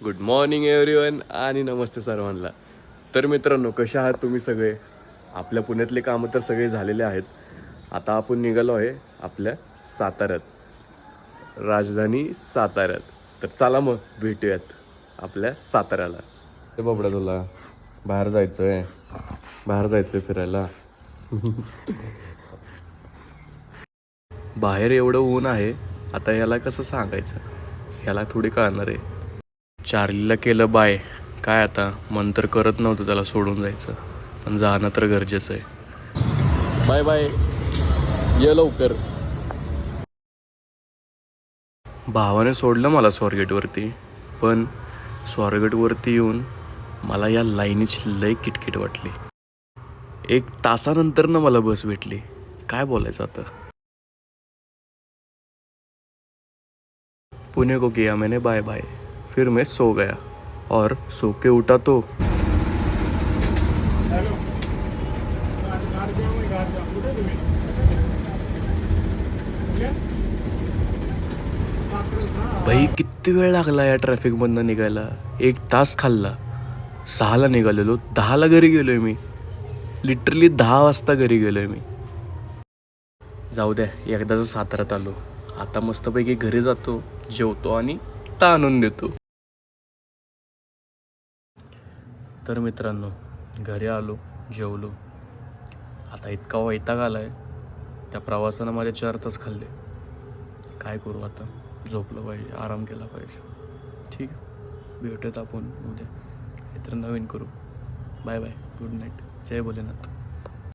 Good morning everyone आणि नमस्ते सर्वांना. तर मित्रांनो, कशा आहात तुम्ही सगळे? आपल्या पुण्यातले कामं तर सगळे झालेले आहेत. आता आपण निघालो आहे आपल्या साताऱ्यात, राजधानी साताऱ्यात. तर चला मग भेटूयात आपल्या साताऱ्याला. ते बाबडा तुला बाहेर जायचं आहे फिरायला. बाहेर एवढं ऊन आहे, आता याला कसं सांगायचं, याला थोडी कळणार आहे. चार्लीला केलं बाय, काय आता मन तर करत नव्हतं त्याला सोडून जायचं, पण जाणं तर गरजेचं आहे. बाय बाय, ये लवकर. भावाने सोडलं मला स्वारगेटवरती, पण स्वारगेटवरती येऊन मला या लाईनीची लई किटकिट वाटली. 1 तासानंतर ना मला बस भेटली. काय बोलायचं आता. पुणे को किया मैंने बाय बाय, फिर मैं सो गया और सो के उठा तो भाई किती वेळ लागला या ट्रॅफिकमधनं निघायला. 1 तास खाल्ला. 6ला निघालेलो, 10ला घरी गेलोय मी. लिटरली 10 वाजता घरी गेलोय मी. जाऊ द्या, एकदाच साताऱ्यात आलो, आता मस्तपैकी घरी जातो, जेवतो आणि ताणून देतो. तर मित्रांनो, घरी आलो, जेवलो. आता इतका वैताग आलाय, त्या प्रवासानं माझे 4 तास खाल्ले. काय करू आता, झोपलं पाहिजे, आराम केला पाहिजे. ठीक आहे, भेटूयात आपण उद्या, काहीतरी नवीन करू. बाय बाय, गुड नाईट, जय भोलेनाथ.